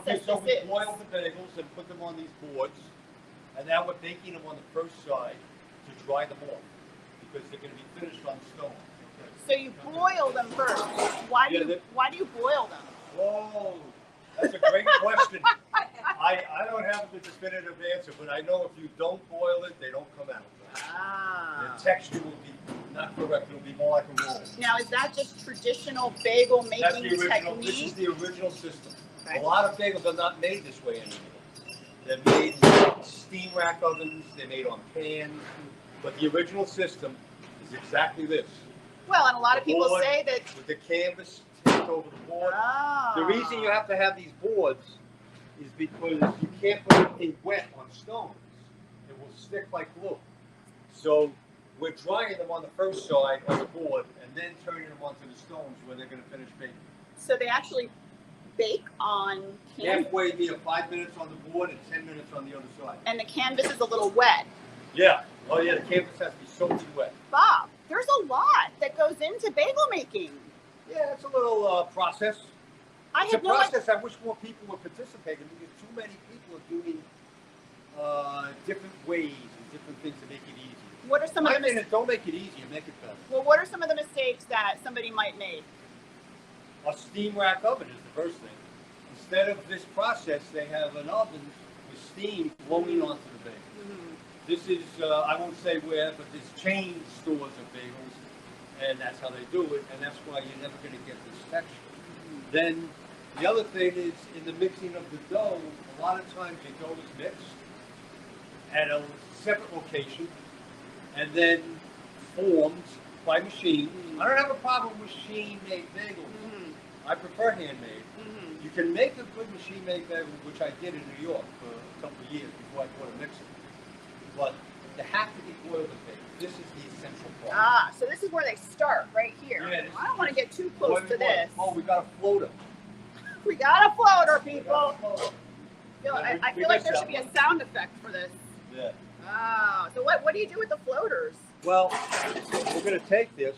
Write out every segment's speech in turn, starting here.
process so this we is. boil the bagels and put them on these boards, and now we're baking them on the first side to dry them off because they're going to be finished on the stone. So you boil them first. Why do you boil them? Whoa, that's a great question. I don't have the definitive answer, but I know if you don't boil it, they don't come out. Ah. The texture will be not correct. It'll be more like a roll. Now, is that just traditional bagel making That's the original. technique? This is the original system. Okay. A lot of bagels are not made this way anymore. They're made in steam rack ovens. They're made on pans. But the original system is exactly this. Well, and a lot of people board say that with the canvas taped over the board. Oh. The reason you have to have these boards is because you can't put anything wet on stones. It will stick like glue. So we're drying them on the first side on the board and then turning them onto the stones where they're going to finish baking. So they actually bake on canvas? Halfway, be 5 minutes on the board and 10 minutes on the other side. And the canvas is a little wet. Yeah. Oh yeah, the canvas has to be soaking wet. Bob, there's a lot that goes into bagel making. Yeah, it's a little process. It's a process I wish more people would participate in because too many people are doing different ways and different things to make it easy. What are some of the don't make it easier, make it better. Well, what are some of the mistakes that somebody might make? A steam rack oven is the first thing. Instead of this process, they have an oven with steam flowing onto the bagel. Mm-hmm. This is, I won't say where, but there's chain stores of bagels, and that's how they do it, and that's why you're never going to get this texture. Mm-hmm. Then the other thing is in the mixing of the dough, a lot of times the dough is mixed at a separate location and then formed by machine. Mm-hmm. I don't have a problem with machine-made bagels. Mm-hmm. I prefer handmade. Mm-hmm. You can make a good machine-made bagel, which I did in New York for a couple of years before I bought a mixer. But they have to be boiled and baked. This is the essential part. Ah, so this is where they start, right here. Yeah, I don't want to get too close to this. Oh, we got a floater. We got a floater, people. I feel like there should be a sound effect for this. Yeah. Oh, so what do you do with the floaters? Well, we're going to take this.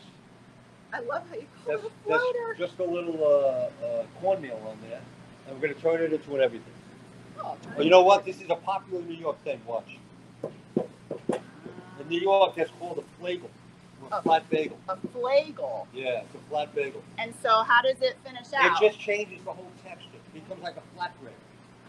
I love how you call it a floater. Just a little cornmeal on there, and we're going to turn it into an everything. Oh, well, you know what? This is a popular New York thing. Watch. In New York, that's called a flagel, or a flat bagel. A flagel? Yeah, it's a flat bagel. And so how does it finish out? It just changes the whole texture. It becomes like a flatbread.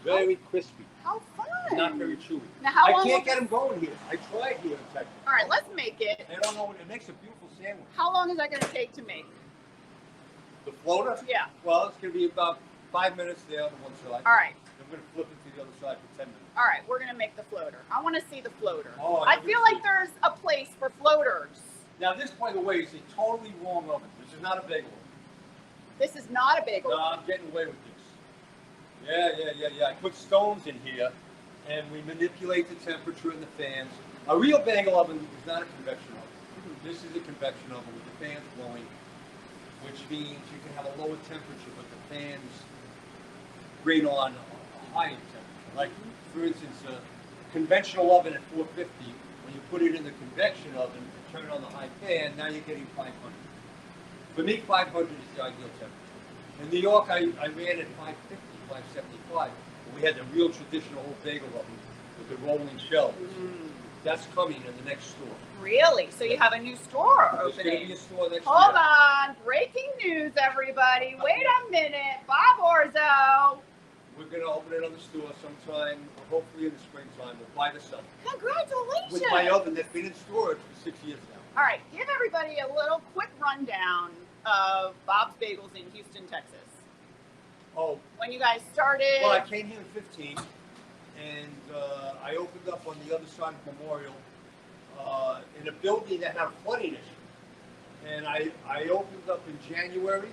Very crispy. How fun. Not very chewy. Now, how long I can't get them going here. I tried here in Texas. All right, let's make it. They don't know what it makes a beautiful sandwich. How long is that going to take to make? The floater? Yeah. Well, it's going to be about 5 minutes there on one side. All right. I'm going to flip it to the other side for 10 minutes. All right, we're going to make the floater. I want to see the floater. Oh, I feel like there's a place for floaters. Now, this, by the way, is a totally wrong oven. This is not a bagel oven. This is not a bagel oven. No, I'm getting away with this. Yeah. I put stones in here, and we manipulate the temperature in the fans. A real bagel oven is not a convection oven. Mm-hmm. This is a convection oven with the fans blowing, which means you can have a lower temperature, but the fans bring on a higher temperature. Like, for instance, a conventional oven at 450, when you put it in the convection oven, turn on the high fan, now you're getting 500. For me, 500 is the ideal temperature. In New York, I ran at 550. 575. We had the real traditional old bagel oven with the rolling shelves. Mm. That's coming in the next store. Really? So you have a new store opening? There's going to be a store next Hold on. Breaking news, everybody. Wait a minute. Bob Orzo. We're going to open another store sometime, hopefully in the springtime. We'll buy the summer. Congratulations. With my oven that's been in storage for 6 years now. All right. Give everybody a little quick rundown of Bob's Bagels in Houston, Texas. Oh, when you guys started? Well, I came here in 15, and I opened up on the other side of Memorial in a building that had a flooding issue. And I opened up in January,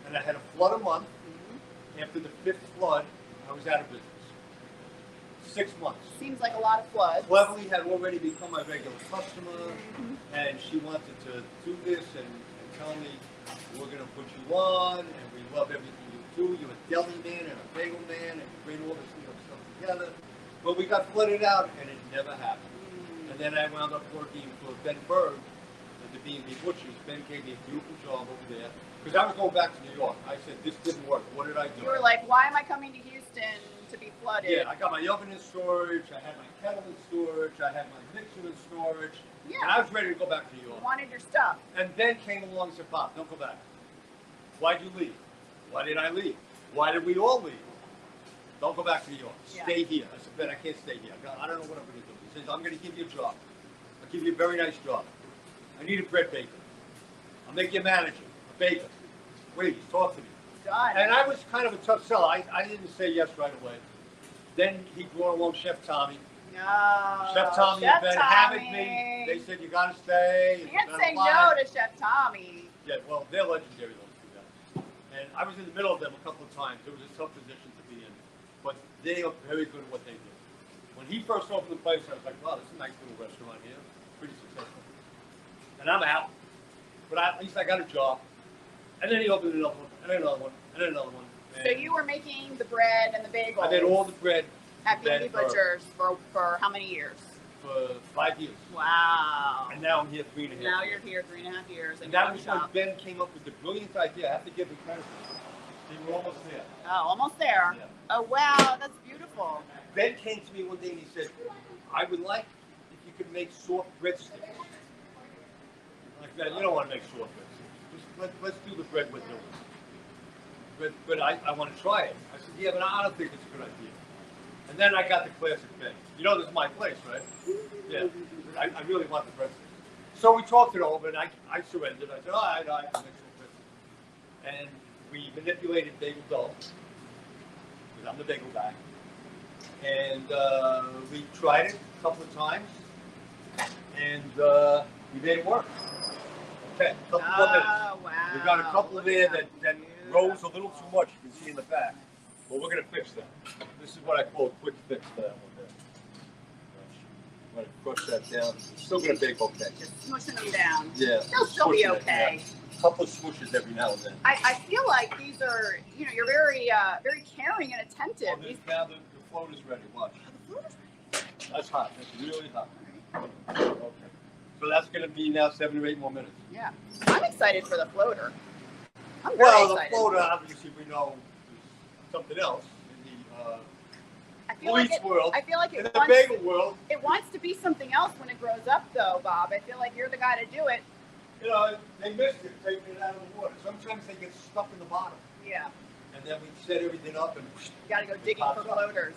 and I had a flood a month. Mm-hmm. After the 5th flood, I was out of business. 6 months. Seems like a lot of floods. Cleverly had already become my regular customer, mm-hmm. and she wanted to do this and tell me, we're going to put you on, and we love everything you're a deli man and a bagel man, and you bring all this stuff together. But we got flooded out, and it never happened. And then I wound up working for Ben Berg, at the B&B Butchers. Ben gave me a beautiful job over there. Because I was going back to New York. I said, this didn't work. What did I do? You were like, why am I coming to Houston to be flooded? Yeah, I got my oven in storage. I had my kettle in storage. I had my mixer in storage. Yeah. And I was ready to go back to New York. You wanted your stuff. And Ben came along and said, Bob, don't go back. Why'd you leave? Why did I leave? Why did we all leave? Don't go back to New York. Stay here. I said, Ben, I can't stay here. I don't know what I'm going to do. He says, I'm going to give you a job. I'll give you a very nice job. I need a bread baker. I'll make you a manager, a baker. Please, talk to me. Done. And I was kind of a tough seller. I didn't say yes right away. Then he brought along Chef Tommy. No. Chef Tommy and Ben hammered me. They said, you got to stay. You can't say no to Chef Tommy. Yeah, well, they're legendary, those two guys. And I was in the middle of them a couple of times. It was a tough position to be in. But they are very good at what they do. When he first opened the place, I was like, wow, this is a nice little restaurant here. Pretty successful. And I'm out. But at least I got a job. And then he opened another one, and another one, and another one. And so you were making the bread and the bagels. I did all the bread at B&B Butchers for how many years? For 5 years. Wow. And now I'm here 3.5 years. Now you're here 3.5 years. And that was when Ben came up with the brilliant idea. I have to give him credit. They were almost there. Oh, almost there. Yeah. Oh, wow. That's beautiful. Ben came to me one day and he said, I would like if you could make soft breadsticks. Like that. You don't want to make soft breadsticks. Just let's do the bread with it. But I want to try it. I said, yeah, but I don't think it's a good idea. And then I got the classic Ben. You know this is my place, right? Yeah. I really want the breadsticks. So we talked it over and I surrendered. I said, all right, I can make some breadsticks. And we manipulated bagel dough. Because I'm the bagel guy. And we tried it a couple of times. And we made it work. Okay, a couple more minutes. Wow. We got a couple there that rose a little too much. You can see in the back. But we're going to fix that. This is what I call a quick fix for that one there. I'm going to crush that down. It's still going to bake okay. Just smushing them down. Yeah. They'll still be okay. A couple of swooshes every now and then. I feel like these are, you're very very caring and attentive. Oh, now the float is ready. Watch. That's hot. That's really hot. Okay. So that's going to be now 7 or 8 more minutes. Yeah. I'm excited for the floater. I'm very Well, excited. the floater, obviously, we know is something else in the police world. I feel like in it the wants, bagel world. it wants to be something else when it grows up, though, Bob. I feel like you're the guy to do it. You know, they missed it, taking it out of the water. Sometimes they get stuck in the bottom. Yeah. And then we set everything up and You got to go digging for pops up. floaters.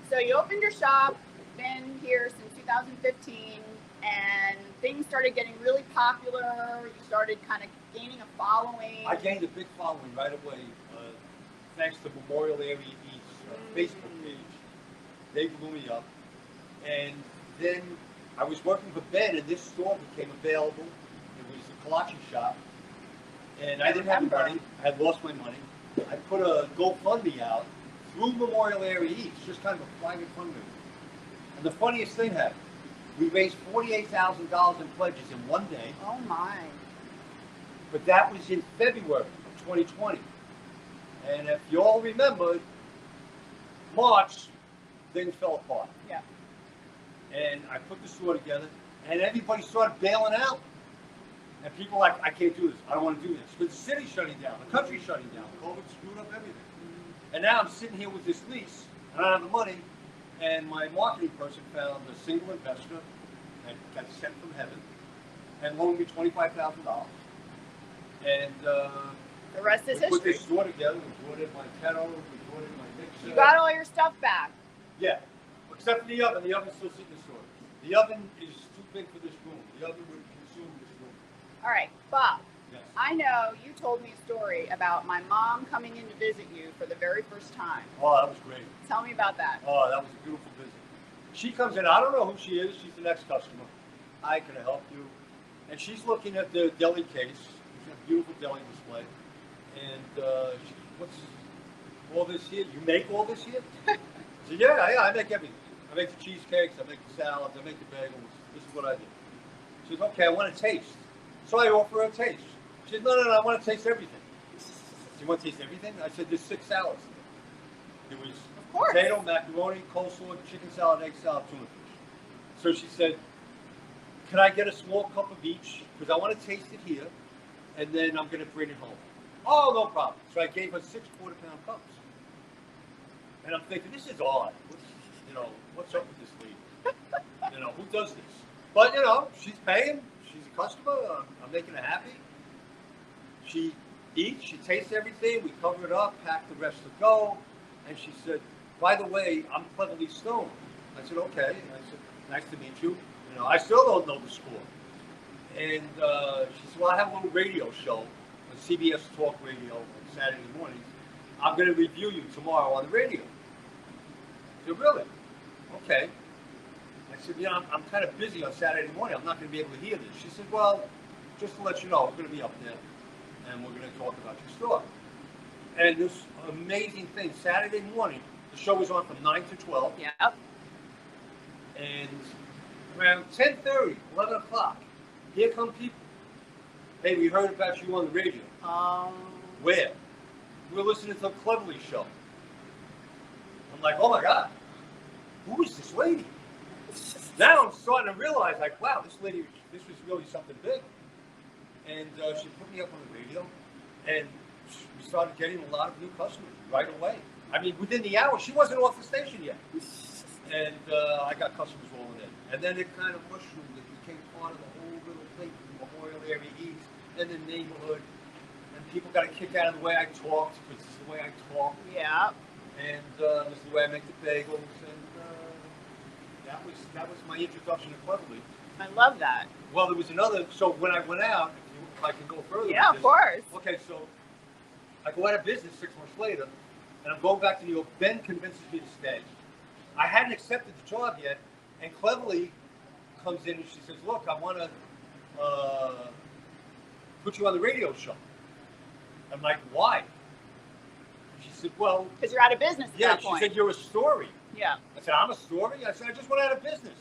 So you opened your shop, been here since 2015, and things started getting really popular. You started kind of gaining a following. I gained a big following right away, thanks to Memorial Area Eats Facebook page. They blew me up. And then I was working for Ben, and this store became available. It was a kolache shop. And I didn't have the money. I had lost my money. I put a GoFundMe out through Memorial Area Eats, just kind of a private fundraiser. And the funniest thing happened. We raised $48,000 in pledges in one day. Oh, my. But that was in February of 2020. And if you all remember, March, things fell apart. Yeah. And I put the store together, and everybody started bailing out. And people were like, I can't do this. I don't want to do this. Because the city's shutting down. The country's shutting down. COVID screwed up everything. And now I'm sitting here with this lease. I don't have the money. And my marketing person found a single investor that got sent from heaven and loaned me $25,000. And The rest is we put history. this store together. We brought in my kettle. We brought in my mixer. You got all your stuff back. Yeah. Except for the oven. The oven's still sitting in the store. The oven is too big for this room. The oven would consume this room. All right, Bob. Yes. I know you told me a story about my mom coming in to visit you for the very first time. Oh, that was great. Tell me about that. Oh, that was a beautiful visit. She comes in. I don't know who she is. She's the next customer. Hi, can I help you? And she's looking at the deli case. It's a beautiful deli display. And she, what's all this here? You make all this here? I said, yeah, I make everything. I make the cheesecakes. I make the salads. I make the bagels. This is what I do. She says, okay, I want to taste. So I offer her a taste. She said, no, I want to taste everything. Do you want to taste everything? I said, there's 6 salads. There was potato, macaroni, coleslaw, chicken salad, egg salad, tuna fish. So she said, can I get a small cup of each? Because I want to taste it here, and then I'm going to bring it home. Oh, no problem. So I gave her 6 quarter-pound cups. And I'm thinking, this is odd. What's up with this lady? Who does this? But, she's paying. She's a customer. I'm making her happy. She eats. She tastes everything. We cover it up, pack the rest to go. And she said, by the way, I'm cleverly stoned. I said, okay. And I said, nice to meet you. I still don't know the score. And she said, well, I have a little radio show on CBS Talk Radio on Saturday mornings. I'm going to review you tomorrow on the radio. I said, really? Okay. I said, I'm kind of busy on Saturday morning. I'm not going to be able to hear this. She said, well, just to let you know, we're going to be up there, and we're going to talk about your store. And this amazing thing, Saturday morning, the show was on from 9 to 12. Yep. And around 10:30, 11 o'clock, here come people. Hey, we heard about you on the radio. Where? We're listening to the Cleverly show. I'm like, oh my God, who is this lady? Now I'm starting to realize, like, wow, this was really something big. And she put me up on the radio, and we started getting a lot of new customers right away. I mean, within the hour, she wasn't off the station yet. And I got customers rolling in. And then it kind of mushroomed. It became part of the whole little thing, the Memorial area East, and the neighborhood. And people got a kick out of the way I talked, because this is the way I talk. Yeah. And this is the way I make the bagels. And that was my introduction to Cleverly. I love that. Well, there was another. So when I went out, if I can go further. Yeah, of course. Okay, so I go out of business 6 months later, and I'm going back to New York. Ben convinces me to stay. I hadn't accepted the job yet, and Cleverly comes in and she says, look, I want to put you on the radio show. I'm like, why? She said, well... Because you're out of business at that point. She said, you're a story. Yeah. I said, I'm a story? I said, I just went out of business.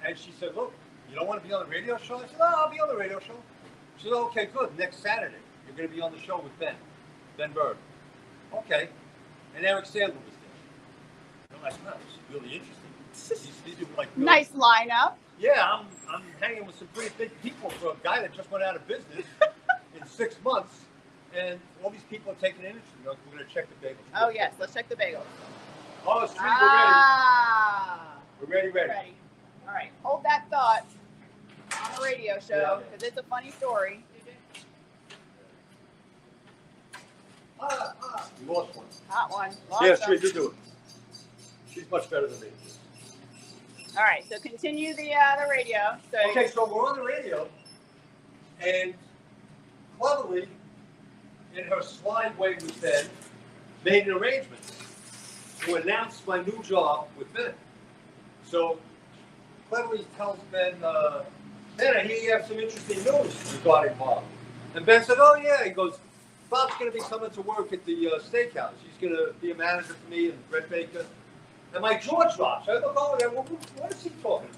And she said, look, you don't want to be on the radio show? I said, no, I'll be on the radio show. She said, okay, good. Next Saturday, you're going to be on the show with Ben Bird. Okay. And Eric Sandler was there. I'm like, wow, this is really interesting. These are like really, nice lineup. Yeah, I'm hanging with some pretty big people for a guy that just went out of business in 6 months. And all these people are taking interest. We're going to check the bagels. Oh, yes. Let's check the bagels. Oh, sweet. We're ready. Ready. All right. Hold that thought on the radio show, because it's a funny story. You lost one. Hot one. Yeah, she did do it. She's much better than me. All right. So continue the radio. Okay, so we're on the radio, and Cleverly, in her slide way with Ben, made an arrangement to announce my new job with Ben. So Cleverly tells Ben, Ben, I hear you have some interesting news regarding Bob. And Ben said, oh yeah. He goes, Bob's going to be coming to work at the steakhouse. He's going to be a manager for me and bread baker. And my jaw drops. I look over there, what is he talking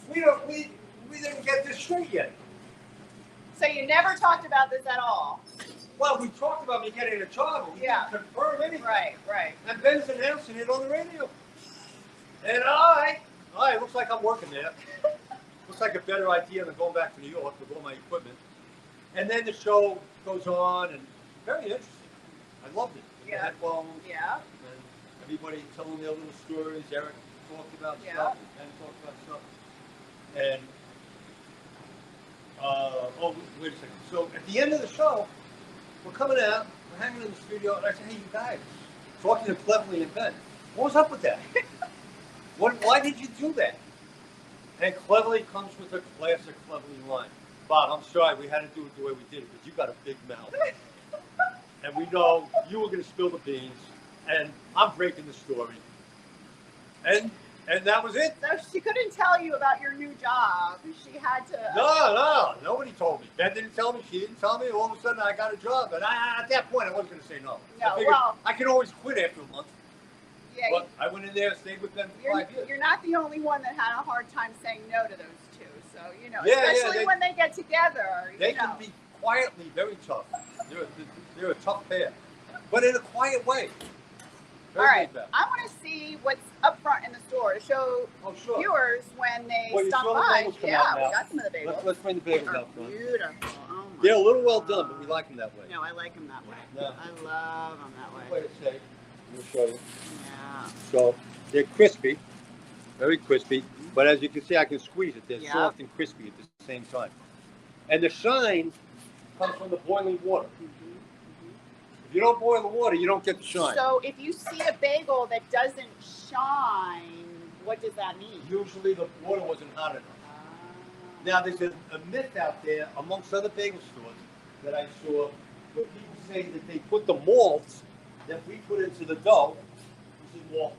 about? We didn't get this straight yet. So you never talked about this at all? Well, we talked about me getting a job, but we didn't confirm anything. Right. And Ben's announcing it on the radio. And all right, looks like I'm working there. Looks like a better idea than going back to New York with all my equipment. And then the show goes on, and very interesting. I loved it. With the headphones. Yeah. And everybody telling their little stories. Eric talked about stuff, and Ben talked about stuff. And, wait a second. So at the end of the show, we're coming out, we're hanging in the studio, and I said, hey, you guys, talking to Cleverly and Ben, what was up with that? Why did you do that? And Cleverly comes with a classic Cleverly line. Bob, I'm sorry we had to do it the way we did it, because you got a big mouth. And we know you were going to spill the beans, and I'm breaking the story. And that was it. So she couldn't tell you about your new job. She had to... No, nobody told me. Ben didn't tell me, she didn't tell me. All of a sudden, I got a job. And at that point, I wasn't going to say no. I can always quit after a month. Yeah, but I went in there and stayed with them for 5 years. You're not the only one that had a hard time saying no to those two. So, especially when they get together. They can be quietly very tough. They're a tough pair. But in a quiet way. All right, I want to see what's up front in the store to show viewers when they stop by. Yeah, we got some of the bagels. Let's bring the bagels out front. Beautiful. Oh my They're a little well done, but we like them that way. No, I like them that way. No. I love them that way. Wait a second. Let me show you. Yeah. So they're crispy, very crispy. But as you can see, I can squeeze it. They're soft and crispy at the same time. And the shine comes from the boiling water. If you don't boil the water, you don't get the shine. So if you see a bagel that doesn't shine, what does that mean? Usually the water wasn't hot enough. Now there's a myth out there amongst other bagel stores that I saw where people say that they put the malt that we put into the dough, which is malt.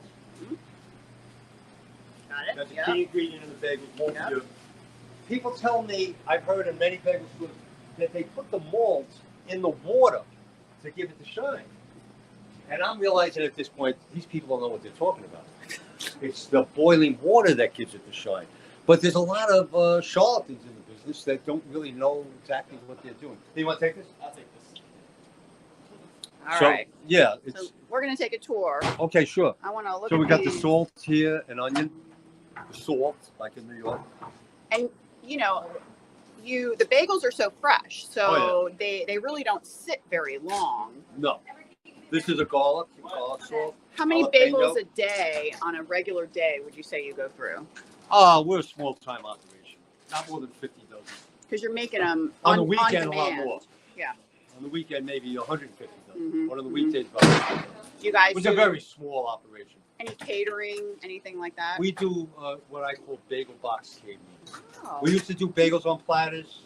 Got it. That's a key ingredient in the bagel, malt. People tell me, I've heard in many bagel stores, that they put the malt in the water to give it the shine. And I'm realizing at this point, these people don't know what they're talking about. It's the boiling water that gives it the shine. But there's a lot of charlatans in the business that don't really know exactly what they're doing. Do you want to take this? I'll take this. All right. Yeah. So we're going to take a tour. Okay, sure. I want to look at So we got the these. salt here and onion. The salt, like in New York. And, you know, the bagels are so fresh, so they really don't sit very long. No. This is a garlic salt. How many Jalapeno. bagels a day on a regular day would you say you go through? We're a small time operation. Not more than 50 dozen. Because you're making them On the weekend, on a lot demand. more. Yeah. On the weekend, maybe 150 dozen. Mhm, One of the weekdays, about You guys It's do a very small operation. any catering, anything like that? We do what I call bagel box catering. Oh. We used to do bagels on platters,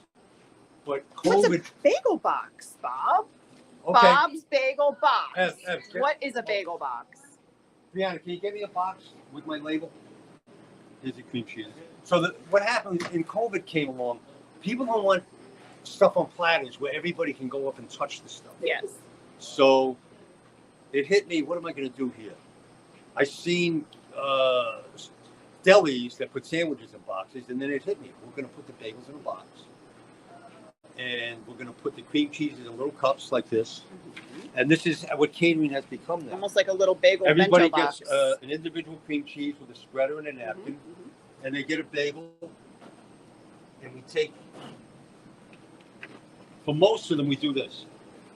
but What's COVID. a bagel box, Bob? Okay. Bob's Bagel Box. Ev, What is a bagel box? Brianna, can you get me a box with my label? Here's the cream cheese. So what happened in COVID came along, people don't want stuff on platters where everybody can go up and touch the stuff. Yes. So it hit me, what am I going to do here? I seen delis that put sandwiches in boxes, and then it hit me. We're going to put the bagels in a box. And we're going to put the cream cheese in little cups like this. And this is what catering has become now. Almost like a little bagel Everybody bento gets box. an individual cream cheese with a spreader and a napkin. And they get a bagel. And we take, for most of them, we do this.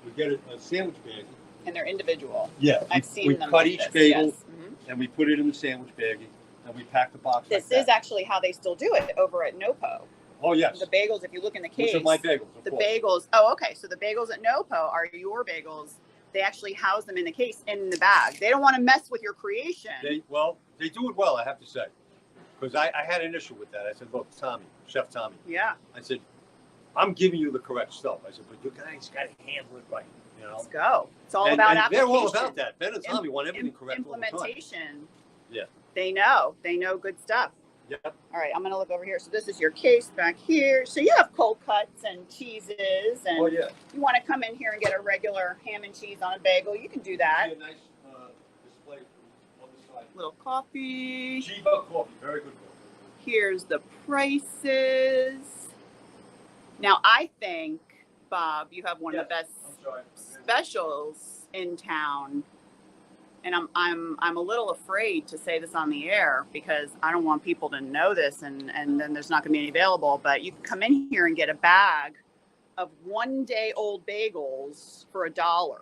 We get a sandwich baggie. And they're individual. Yeah. I've seen we them cut like each this, bagel yes. and we put it in the sandwich baggie. And we pack the box This like is that. actually how they still do it over at NoPo. Oh, yes. The bagels, if you look in the case. Those are my bagels, of The course. bagels. Oh, okay. So the bagels at NoPo are your bagels. They actually house them in the case, in the bag. They don't want to mess with your creation. They do it well, I have to say. Because I had an issue with that. I said, look, Tommy, Chef Tommy. Yeah. I said, I'm giving you the correct stuff. I said, but you guys got to handle it right. You know? Let's go. It's all And about application. they're all about that. Ben and Tommy want everything correct all the time. Implementation. Yeah. They know good stuff. Yep. All right, I'm going to look over here. So this is your case back here. So you have cold cuts and cheeses, and Oh, yeah. you want to come in here and get a regular ham and cheese on a bagel, you can do that. See a nice display on the side. Little coffee. Chiba coffee, very good coffee. Here's the prices. Now, I think, Bob, you have one of the best I'm sorry. specials in town. And I'm a little afraid to say this on the air because I don't want people to know this and then there's not going to be any available. But you can come in here and get a bag of 1 day old bagels for $1. Oh,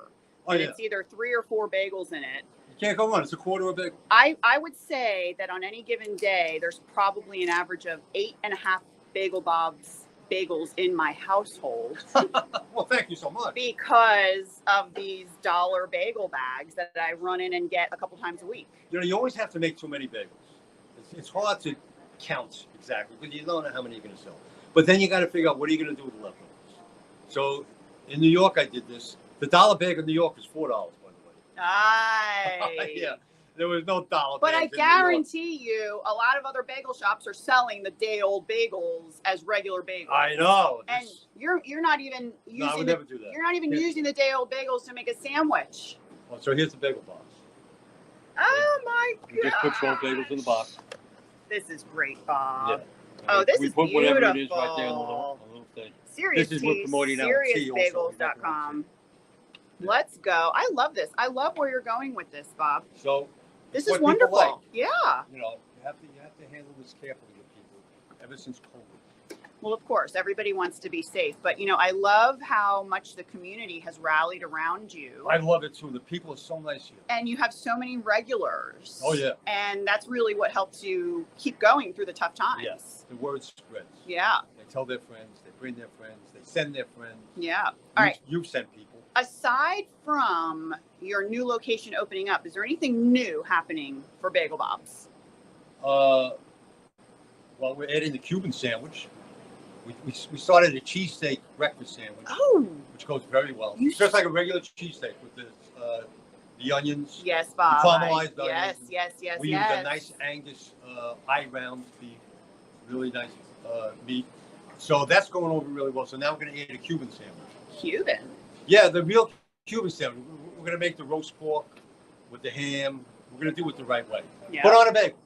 And yeah. it's either 3 or 4 bagels in it. You can't go wrong. It's a quarter of a bagel. I would say that on any given day, there's probably an average of 8.5 Bagel Bob's bagels in my household Well, thank you so much. because of these dollar bagel bags that I run in and get a couple times a week. You know, you always have to make too many bagels. It's hard to count exactly because you don't know how many you're going to sell. But then you got to figure out what are you going to do with the leftovers. So in New York, I did this. The dollar bagel in New York is $4, by the way. Aye. Yeah, there was no dollar. But I bags in New York. guarantee you, a lot of other bagel shops are selling the day-old bagels as regular bagels. I know. And you're not even using No, I would never do that. You're not even Yeah. using the day-old bagels to make a sandwich. Oh, so here's the bagel box. Oh my We just put 12 god! bagels in the box. This is great, Bob. Yeah. Oh, this we is put whatever it is beautiful. right there in a little thing. Serious This is what tea, promoting our tea also. seriousbagels.com. Let's go. I love this. I love where you're going with this, Bob. So this what is people wonderful. like. Yeah. You know, you have to handle this carefully with people. Ever since COVID. Well, of course, everybody wants to be safe, but you know, I love how much the community has rallied around you. I love it too. The people are so nice here. And you have so many regulars. Oh yeah. And that's really what helps you keep going through the tough times. Yes. The word spreads. Yeah. They tell their friends, they bring their friends, they send their friends. Yeah. All right. You send people. Aside from your new location opening up, is there anything new happening for Bagel Bob's? Well, we're adding the Cuban sandwich. We started a cheesesteak breakfast sandwich. Oh. Which goes very well. It's just like a regular cheesesteak with the onions. Yes, Bob. The caramelized onions. Yes. We use a nice Angus high round beef. Really nice meat. So that's going over really well. So now we're going to add a Cuban sandwich. Cuban? Yeah, the real Cuban sandwich. We're going to make the roast pork with the ham. We're going to do it the right way. Yeah. Put on a bagel.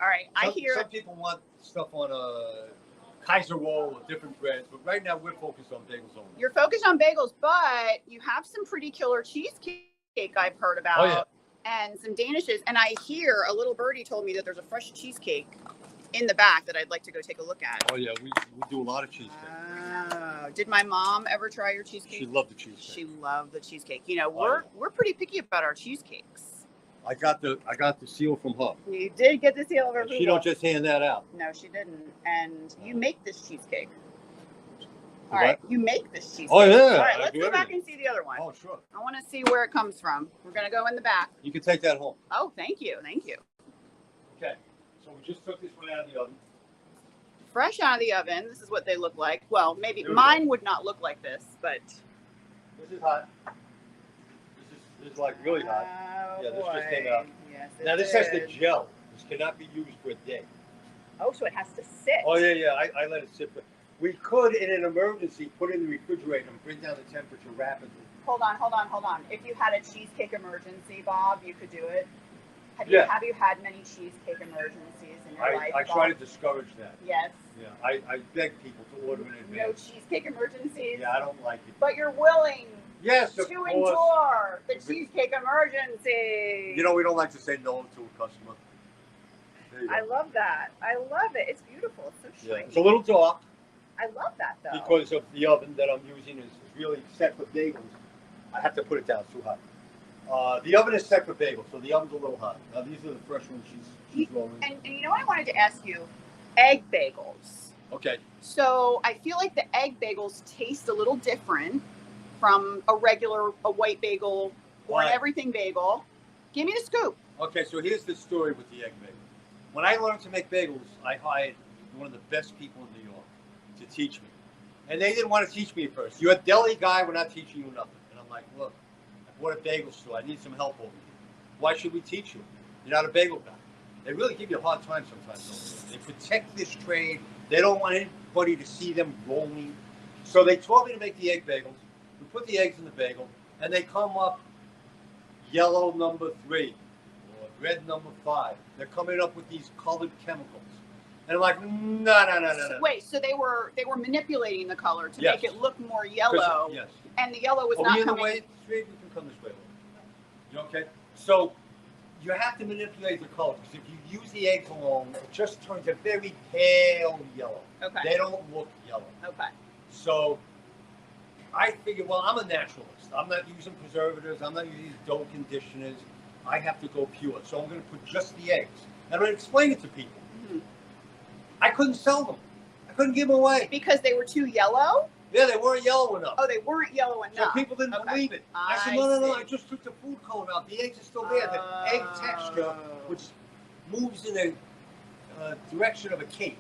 All right. Some people want stuff on a Kaiser roll or different breads, but right now we're focused on bagels only. You're focused on bagels, but you have some pretty killer cheesecake I've heard about. Oh, yeah. And some Danishes. And I hear a little birdie told me that there's a fresh cheesecake in the back that I'd like to go take a look at. Oh yeah, we do a lot of cheesecake. Oh, did my mom ever try your cheesecake? She loved the cheesecake. She loved the cheesecake. You know, we're pretty picky about our cheesecakes. I got the seal from her. You did get the seal of approval. She don't just hand that out. No, she didn't. And you make this cheesecake. All What? right, you make this cheesecake. Oh yeah. All right, let's go back and see the other one. Oh sure. I want to see where it comes from. We're gonna go in the back. You can take that home. Oh, thank you. Okay. So we just took this one out of the oven. Fresh out of the oven. This is what they look like. Well, maybe There we mine would not look like this, but This is hot. This is like really hot. Oh, Yeah, this boy. just came out. Yes, Now this has the did. gel. This cannot be used for a day. Oh, so it has to sit. Oh yeah. I let it sit. We could, in an emergency, put it in the refrigerator and bring down the temperature rapidly. Hold on. If you had a cheesecake emergency, Bob, you could do it. Have you had many cheesecake emergencies in your life? I try to discourage that. Yes. Yeah, I beg people to order in No advance. cheesecake emergencies. Yeah, I don't like it. But you're willing Yes, to of course. endure the cheesecake emergency. You know, we don't like to say no to a customer. There you go. I love that. I love it. It's beautiful. It's so Yeah, shiny. it's a little dark I love that though. because of the oven that I'm using is really set for bagels. I have to put it down, it's too hot. The oven is set for bagels, so the oven's a little hot. Now these are the fresh ones she's rolling. And you know what I wanted to ask you? Egg bagels. Okay. So I feel like the egg bagels taste a little different from a white bagel or an Right. everything bagel. Give me the scoop. Okay, so here's the story with the egg bagel. When I learned to make bagels, I hired one of the best people in New York to teach me. And they didn't want to teach me at first. You're a deli guy, we're not teaching you nothing. And I'm like, look, I bought a bagel store, I need some help over here. Why should we teach you? You're not a bagel guy. They really give you a hard time sometimes over there. They protect this trade. They don't want anybody to see them rolling. So they taught me to make the egg bagels. We put the eggs in the bagel, and they come up yellow number 3 or red number 5. They're coming up with these colored chemicals. And I'm like, no. Wait, so they were manipulating the color to Yes. make it look more yellow, Yes. and the yellow was Are not we in the coming. way? Straight, we can come this way. You okay? So you have to manipulate the color because if you use the eggs alone, it just turns a very pale yellow. Okay. They don't look yellow. Okay. So I figured, well, I'm a naturalist. I'm not using preservatives. I'm not using dough conditioners. I have to go pure. So I'm going to put just the eggs. And I'm going to explain it to people. Mhm. I couldn't sell them. I couldn't give them away. Because they were too yellow? Yeah, they weren't yellow enough. Oh, they weren't yellow So enough. people didn't Okay. believe it. I said, I no. see. I just took the food color out. The eggs are still there. The egg texture, which moves in the direction of a cake,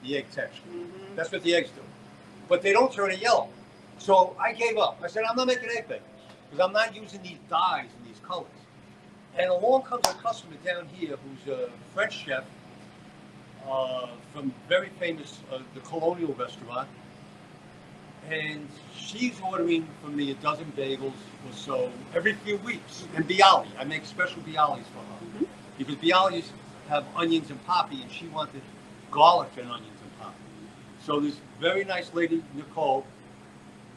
the egg texture. Mhm. That's what the eggs do. But they don't turn it yellow. So I gave up. I said, I'm not making egg bagels because I'm not using these dyes and these colors. And along comes a customer down here who's a French chef from very famous, the Colonial restaurant. And she's ordering from me a dozen bagels or so every few weeks. And bialy. I make special bialys for her. Mhm. Because bialys have onions and poppy, and she wanted garlic and onions and poppy. So this very nice lady, Nicole,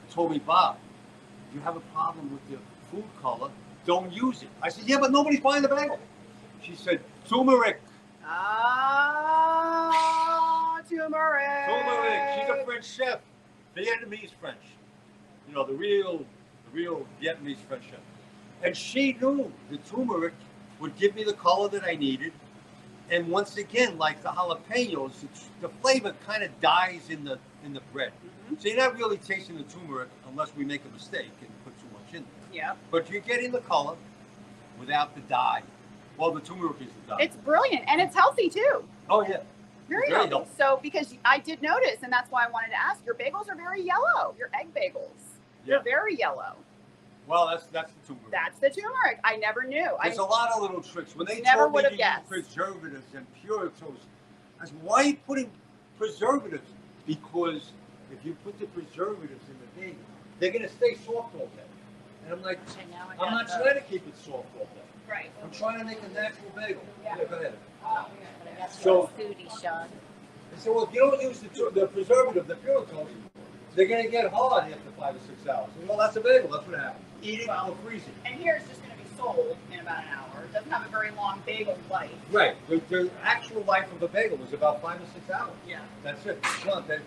told me, Bob, you have a problem with the food color, don't use it. I said, yeah, but nobody's buying the bagel. She said, turmeric. Ah, turmeric. Turmeric. She's a French chef, Vietnamese French. You know, the real Vietnamese French chef. And she knew the turmeric would give me the color that I needed. And once again, like the jalapenos, the flavor kind of dies in the bread. Mm-hmm. So you're not really tasting the turmeric unless we make a mistake and put too much in there. Yeah. But you're getting the color without the dye. Well, the turmeric is the dye. It's brilliant, and it's healthy too. Oh yeah. Very healthy. So because I did notice, and that's why I wanted to ask, your bagels are very yellow. Your egg bagels. Yeah. They're very yellow. Well, that's the turmeric. That's the turmeric. I never knew. There's a lot of little tricks. When they never told me would to have use guessed. preservatives and Puritos, I said, why are you putting preservatives? Because if you put the preservatives in the bagel, they're going to stay soft all day. And I'm like, I'm not trying to keep it soft all day. Right. I'm trying to make a natural bagel. Yeah, go ahead. So, Foodies, Sean. I said, well, if you don't use the preservative, the Puritos, they're going to get hard after 5 or 6 hours. Well, that's a bagel. That's what happens. Eat it or freeze it. And here it's just going to be sold in about an hour. It doesn't have a very long bagel life. Right. The actual life of a bagel is about 5 or 6 hours. Yeah. That's it. Come on, babe.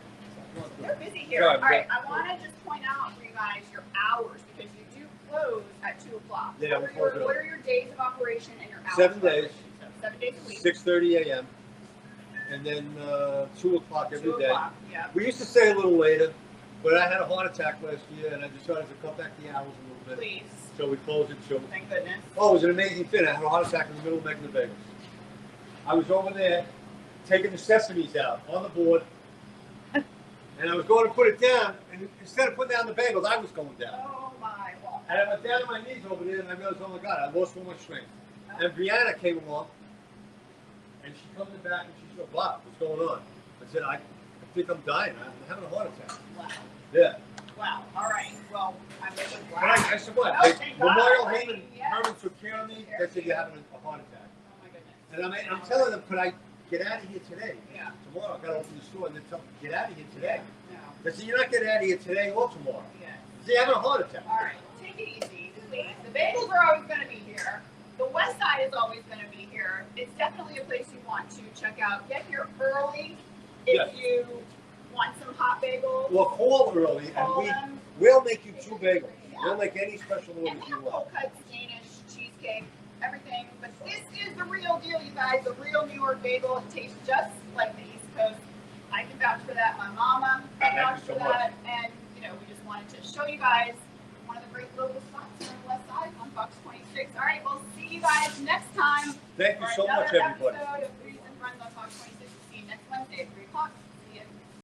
They're busy here. Sorry, all right. I want to just point out for you guys your hours because you do close at 2 o'clock. Yeah, what are your days of operation and your hours? 7 days. 7 days a week. 6:30 a.m. And then 2 o'clock every 2 day. o'clock, yeah. We used to stay a little later, but I had a heart attack last year, and I decided to cut back the hours a little bit. Please. So we closed it. So Thank goodness. oh, it was an amazing thing. I had a heart attack in the middle of making the bagels. I was over there taking the sesames out on the board, and I was going to put it down, and instead of putting down the bagels, I was going down. Oh my God. And I went down to my knees over there, and I realized, oh my God, I lost so much strength. And Brianna came along, and she comes in back, and she said, Bob, what's going on? I said, I think I'm dying. I'm having a heart attack. Wow. Yeah. Wow. All right. Well, I'm just But glad. I said, what? Oh, thank God. Memorial Herman took care of me. They said, you're having a heart attack. Oh my goodness. And I'm telling them, could I get out of here today? Yeah. Tomorrow, I've got to open the store, and they tell me, get out of here today. No. They said, you're not getting out of here today or tomorrow. Yeah. They're having a heart attack. All right. Take it easy, please. The bagels are always going to be here. The West Side is always going to be here. It's definitely a place you want to check out. Get here early if Yes. you want some hot bagels. Well, call early, Call and them. we'll make you 2 bagels. Yeah. We'll make any special And orders they you have want. cold cuts, Danish, cheesecake, everything. But this is the real deal, you guys. The real New York bagel. It tastes just like the East Coast. I can vouch for that. My mama can vouch for that. And, you know, we just wanted to show you guys one of the great local spots here on the West Side on Fox 26. All right, we'll see you guys next time. Thank you for so much, another everybody. episode of